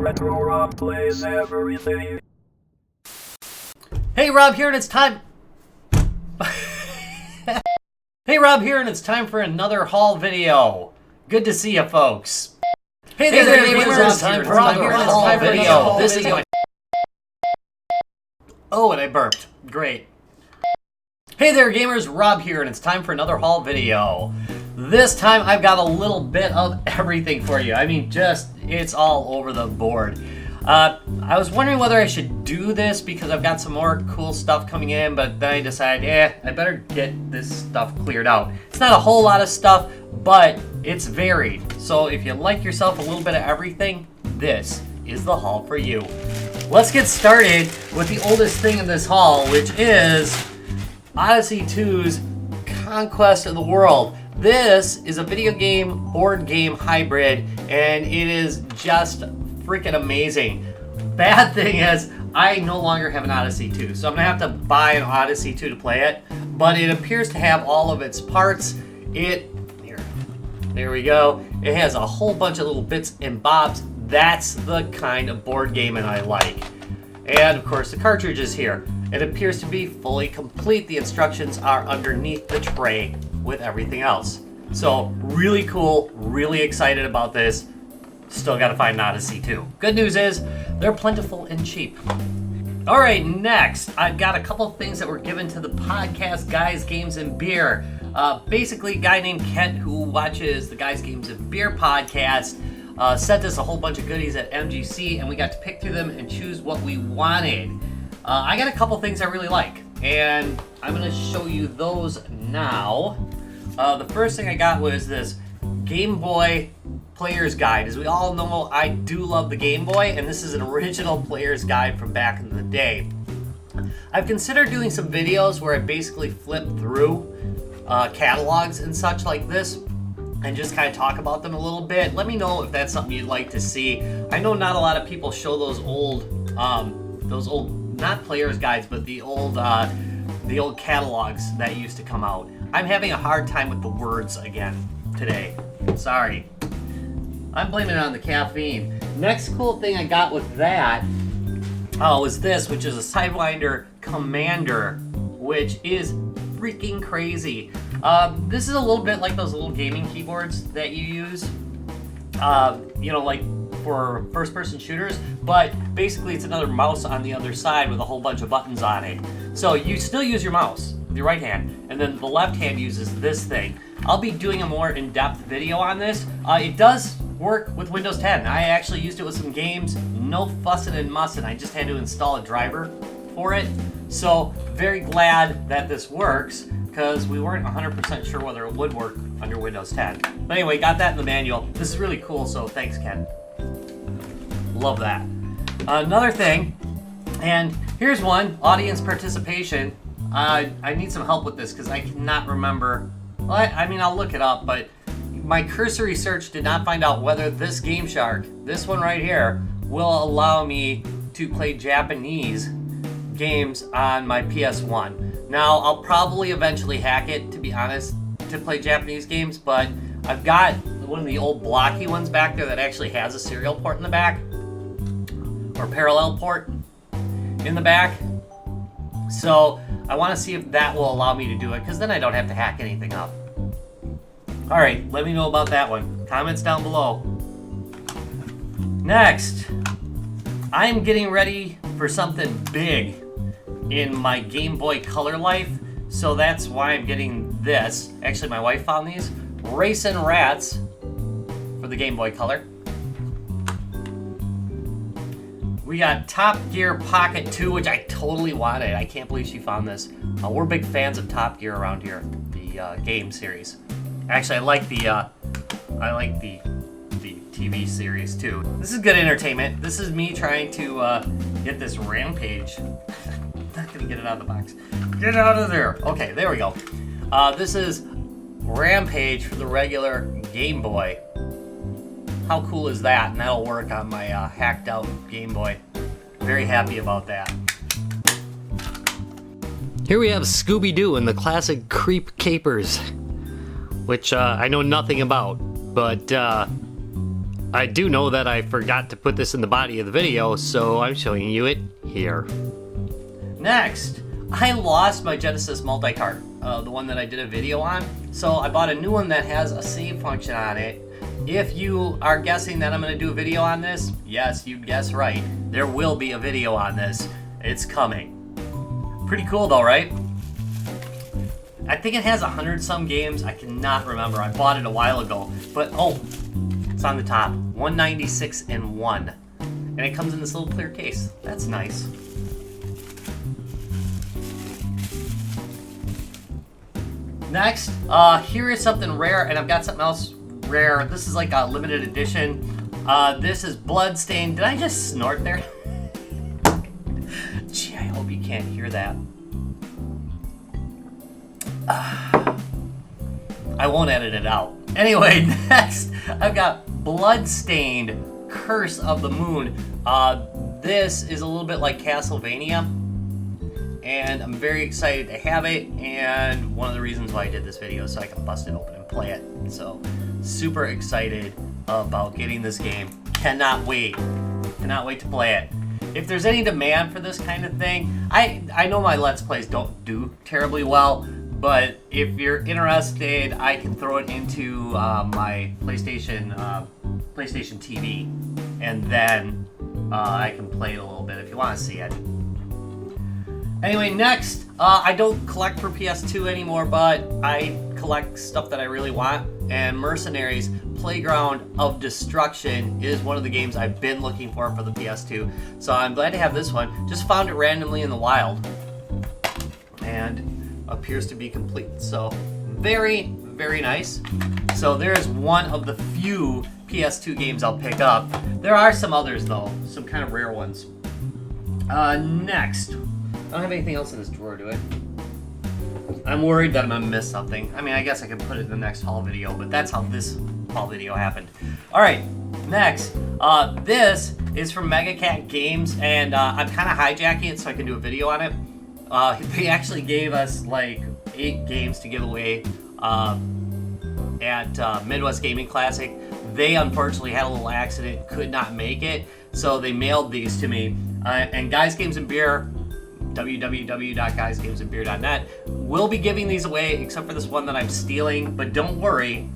Retro Rob plays everything. Hey, Rob here, and it's time. Hey, Rob here, and it's time for another haul video. Good to see you, folks. Hey there, gamers! It's time for another haul video. This is going. Oh, and I burped. Great. Hey there, gamers! Rob here, and it's time for another haul video. This time, I've got a little bit of everything for you. I mean, it's all over the board. I was wondering whether I should do this because I've got some more cool stuff coming in, but then I decided, I better get this stuff cleared out. It's not a whole lot of stuff, but it's varied. So if you like yourself a little bit of everything, this is the haul for you. Let's get started with the oldest thing in this haul, which is Odyssey 2's Conquest of the World. This is a video game, board game hybrid, and it is just freaking amazing. Bad thing is, I no longer have an Odyssey 2, so I'm gonna have to buy an Odyssey 2 to play it, but it appears to have all of its parts. There we go. It has a whole bunch of little bits and bobs. That's the kind of board game that I like. And of course, the cartridge is here. It appears to be fully complete. The instructions are underneath the tray with everything else. So, really cool, really excited about this. Still gotta find an Odyssey 2. Good news is, they're plentiful and cheap. Alright, next, I've got a couple things that were given to the podcast Guys, Games, and Beer. Basically, a guy named Kent, who watches the Guys, Games, and Beer podcast, sent us a whole bunch of goodies at MGC, and we got to pick through them and choose what we wanted. I got a couple things I really like, and I'm going to show you those now. The first thing I got was this Game Boy Player's Guide. As we all know, I do love the Game Boy, and this is an original player's guide from back in the day. I've considered doing some videos where I basically flip through catalogs and such like this, and just kind of talk about them a little bit. Let me know if that's something you'd like to see. I know not a lot of people show those old, not player's guides, but the old catalogs that used to come out. I'm having a hard time with the words again today. Sorry. I'm blaming it on the caffeine. Next cool thing I got with that was this, which is a Sidewinder Commander, which is freaking crazy. This is a little bit like those little gaming keyboards that you use, like for first-person shooters, but basically it's another mouse on the other side with a whole bunch of buttons on it. So you still use your mouse with your right hand, and then the left hand uses this thing. I'll be doing a more in-depth video on this. It does work with Windows 10. I actually used it with some games, no fussing and mussing. I just had to install a driver for it. So very glad that this works, because we weren't 100% sure whether it would work under Windows 10. But anyway, got that in the manual. This is really cool, so thanks, Ken. Love that. Another thing, and here's one, audience participation. I need some help with this because I cannot remember. Well, I'll look it up, but my cursory search did not find out whether this Game Shark, this one right here, will allow me to play Japanese games on my PS1. Now, I'll probably eventually hack it, to be honest, to play Japanese games, but I've got one of the old blocky ones back there that actually has a serial port in the back, or parallel port in the back. So I want to see if that will allow me to do it, because then I don't have to hack anything up. Alright, let me know about that one. Comments down below. Next, I'm getting ready for something big in my Game Boy Color life, so that's why I'm getting this. Actually, my wife found these. Racin' Rats for the Game Boy Color. We got Top Gear Pocket 2, which I totally wanted. I can't believe she found this. We're big fans of Top Gear around here, the game series. Actually, I like the TV series too. This is good entertainment. This is me trying to get this Rampage. Not gonna get it out of the box. Get out of there. Okay, there we go. This is Rampage for the regular Game Boy. How cool is that? And that'll work on my hacked out Game Boy. Very happy about that. Here we have Scooby-Doo and the classic Creep Capers, which I know nothing about, but I do know that I forgot to put this in the body of the video, so I'm showing you it here. Next, I lost my Genesis multi-cart, the one that I did a video on. So I bought a new one that has a save function on it. If you are guessing that I'm going to do a video on this, yes, you guessed right. There will be a video on this. It's coming. Pretty cool though, right? I think it has 100-some games. I cannot remember. I bought it a while ago. But, oh, it's on the top. 196 in 1. And it comes in this little clear case. That's nice. Next, here is something rare, and I've got something else rare. This is like a limited edition. This is Bloodstained. Did I just snort there? Gee, I hope you can't hear that. I won't edit it out. Anyway, next, I've got Bloodstained Curse of the Moon. This is a little bit like Castlevania, and I'm very excited to have it, and one of the reasons why I did this video is so I can bust it open and play it. So, super excited about getting this game. Cannot wait. Cannot wait to play it. If there's any demand for this kind of thing, I know my Let's Plays don't do terribly well, but if you're interested, I can throw it into my PlayStation TV, and then I can play it a little bit if you want to see it. Anyway, next, I don't collect for PS2 anymore, but I collect stuff that I really want, and Mercenaries Playground of Destruction is one of the games I've been looking for the PS2, so I'm glad to have this one. Just found it randomly in the wild, and appears to be complete, so very, very nice. So there's one of the few PS2 games I'll pick up. There are some others though, some kind of rare ones. Next, I don't have anything else in this drawer, do I? I'm worried that I'm gonna miss something. I mean, I guess I could put it in the next haul video, but that's how this haul video happened. All right, next, this is from Mega Cat Games, and I'm kind of hijacking it so I can do a video on it. They actually gave us like 8 games to give away at Midwest Gaming Classic. They unfortunately had a little accident, could not make it, so they mailed these to me. And Guys Games and Beer, www.guysgamesandbeer.net, will be giving these away, except for this one that I'm stealing. But don't worry,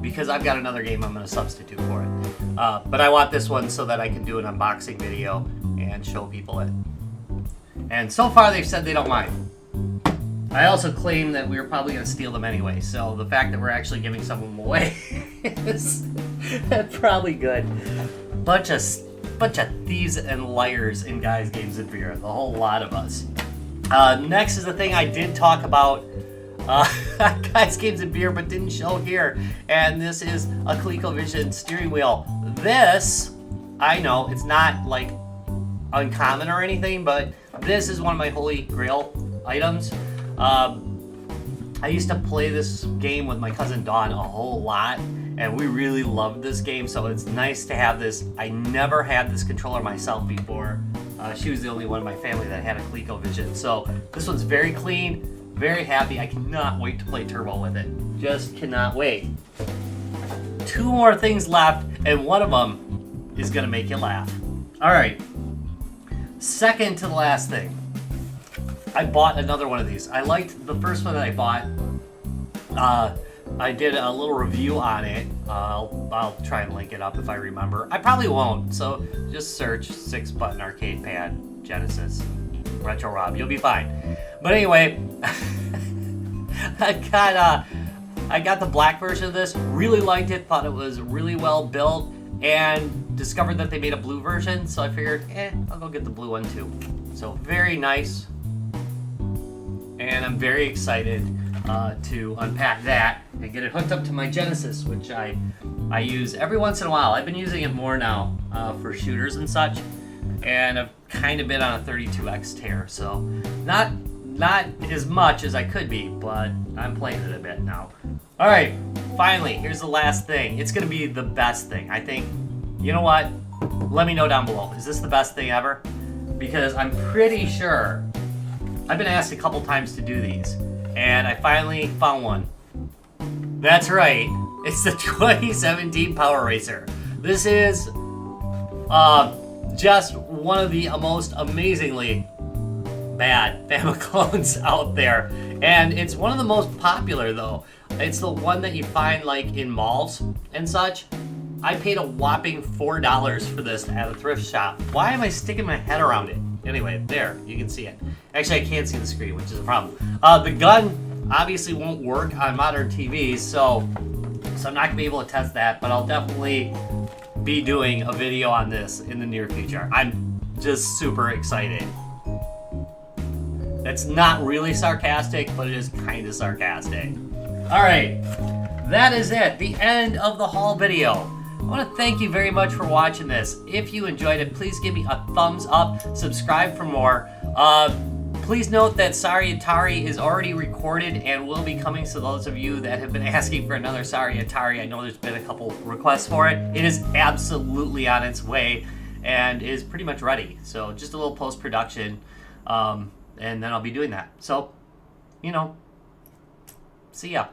because I've got another game I'm going to substitute for it. But I want this one so that I can do an unboxing video and show people it. And so far they've said they don't mind. I also claim that we were probably going to steal them anyway, so the fact that we're actually giving some of them away is probably good. Bunch of thieves and liars in Guys, Games, and Beer. The whole lot of us. Next is the thing I did talk about Guys, Games, and Beer, but didn't show here. And this is a Colecovision steering wheel. This, I know, it's not like uncommon or anything, but this is one of my holy grail items. I used to play this game with my cousin Dawn a whole lot, and we really loved this game, so it's nice to have this. I never had this controller myself before. She was the only one in my family that had a Colecovision, so this one's very clean, very happy. I cannot wait to play Turbo with it. Just cannot wait. 2 more things left, and one of them is going to make you laugh. Alright, second to the last thing. I bought another one of these. I liked the first one that I bought. I did a little review on it. I'll try and link it up if I remember. I probably won't, so just search 6-button arcade pad Genesis Retro Rob. You'll be fine. But anyway, I got the black version of this. Really liked it. Thought it was really well built, and discovered that they made a blue version. So I figured, I'll go get the blue one too. So very nice. And I'm very excited to unpack that and get it hooked up to my Genesis, which I use every once in a while. I've been using it more now for shooters and such, and I've kind of been on a 32X tear, so not as much as I could be, but I'm playing it a bit now. All right, finally, here's the last thing. It's going to be the best thing, I think. You know what? Let me know down below. Is this the best thing ever? Because I'm pretty sure I've been asked a couple times to do these, and I finally found one. That's right, it's the 2017 Power Racer. This is just one of the most amazingly bad famiclones out there. And it's one of the most popular, though. It's the one that you find like in malls and such. I paid a whopping $4 for this at a thrift shop. Why am I sticking my head around it? Anyway, there, you can see it. Actually, I can't see the screen, which is a problem. The gun obviously won't work on modern TVs, so I'm not gonna be able to test that, but I'll definitely be doing a video on this in the near future. I'm just super excited. That's not really sarcastic, but it is kind of sarcastic. Alright, that is it. The end of the haul video. I want to thank you very much for watching this. If you enjoyed it, please give me a thumbs up, subscribe for more. Please note that Sorry Atari is already recorded and will be coming, so those of you that have been asking for another Sorry Atari, I know there's been a couple requests for it. It is absolutely on its way and is pretty much ready. So just a little post-production, and then I'll be doing that. So, you know, see ya.